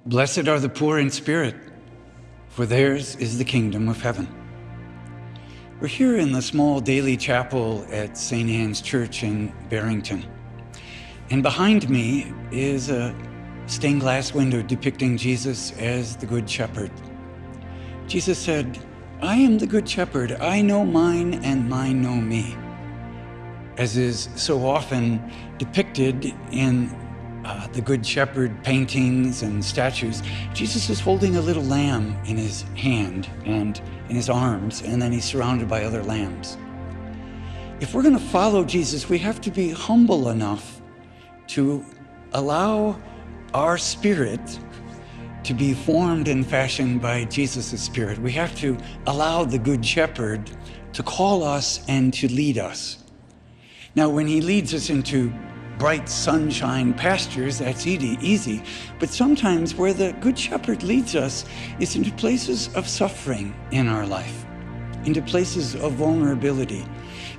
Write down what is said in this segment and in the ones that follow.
Blessed are the poor in spirit, for theirs is the kingdom of heaven. We're here in the small daily chapel at St. Anne's Church in Barrington. And behind me is a stained glass window depicting Jesus as the Good Shepherd. Jesus said, "I am the Good Shepherd. I know mine and mine know me." As is so often depicted in the Good Shepherd paintings and statues, Jesus is holding a little lamb in his hand and in his arms, and then he's surrounded by other lambs. If we're going to follow Jesus, we have to be humble enough to allow our spirit to be formed and fashioned by Jesus' spirit. We have to allow the Good Shepherd to call us and to lead us. Now, when he leads us into bright sunshine pastures, that's easy. But sometimes where the Good Shepherd leads us is into places of suffering in our life, into places of vulnerability.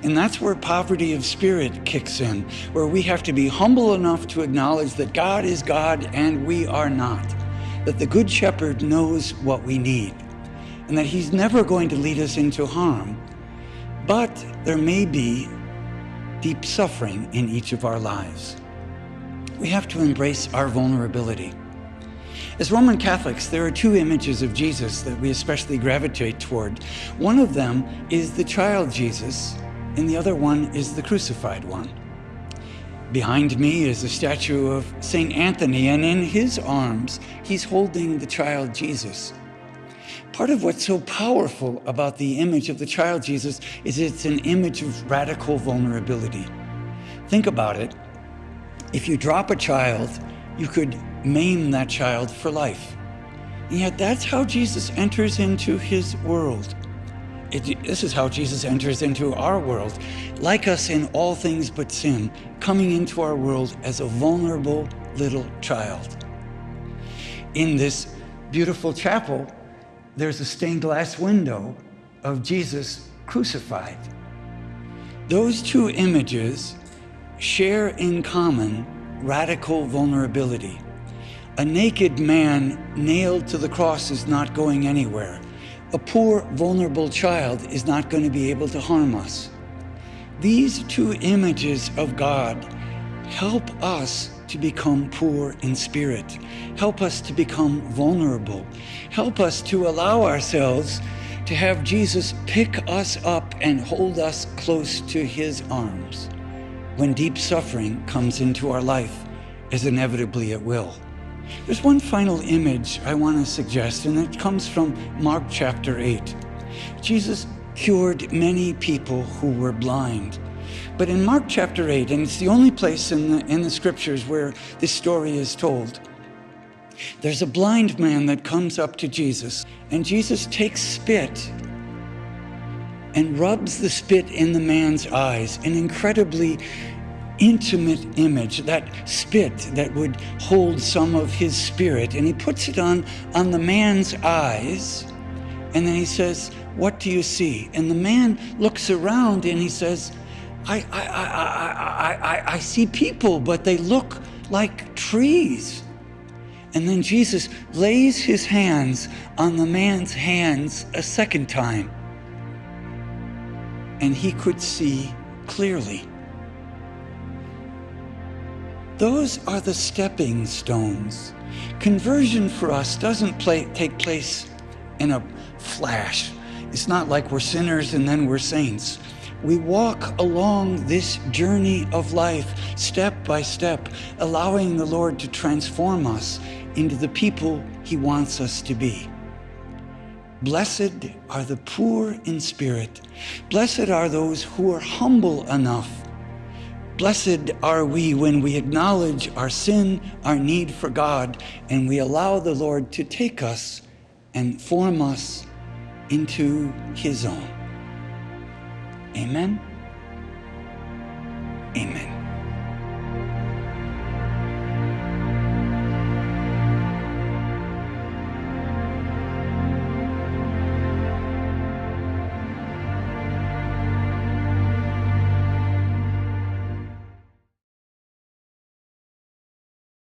And that's where poverty of spirit kicks in, where we have to be humble enough to acknowledge that God is God and we are not, that the Good Shepherd knows what we need, and that he's never going to lead us into harm. But there may be deep suffering in each of our lives. We have to embrace our vulnerability. As Roman Catholics, there are two images of Jesus that we especially gravitate toward. One of them is the child Jesus, and the other one is the crucified one. Behind me is a statue of St. Anthony, and in his arms, he's holding the child Jesus. Part of what's so powerful about the image of the child Jesus is it's an image of radical vulnerability. Think about it. If you drop a child, you could maim that child for life. And yet that's how Jesus enters into his world. This is how Jesus enters into our world, like us in all things but sin, coming into our world as a vulnerable little child. In this beautiful chapel, there's a stained glass window of Jesus crucified. Those two images share in common radical vulnerability. A naked man nailed to the cross is not going anywhere. A poor, vulnerable child is not going to be able to harm us. These two images of God help us to become poor in spirit, help us to become vulnerable, help us to allow ourselves to have Jesus pick us up and hold us close to his arms when deep suffering comes into our life, as inevitably it will. There's one final image I want to suggest, and it comes from Mark chapter 8. Jesus cured many people who were blind. But in Mark chapter 8, and it's the only place in the scriptures where this story is told, there's a blind man that comes up to Jesus, and Jesus takes spit and rubs the spit in the man's eyes, an incredibly intimate image, that spit that would hold some of his spirit, and he puts it on the man's eyes, and then he says, "What do you see?" And the man looks around and he says, I see people, but they look like trees. And then Jesus lays his hands on the man's hands a second time, and he could see clearly. Those are the stepping stones. Conversion for us doesn't take place in a flash. It's not like we're sinners and then we're saints. We walk along this journey of life, step by step, allowing the Lord to transform us into the people he wants us to be. Blessed are the poor in spirit. Blessed are those who are humble enough. Blessed are we when we acknowledge our sin, our need for God, and we allow the Lord to take us and form us into his own. Amen. Amen.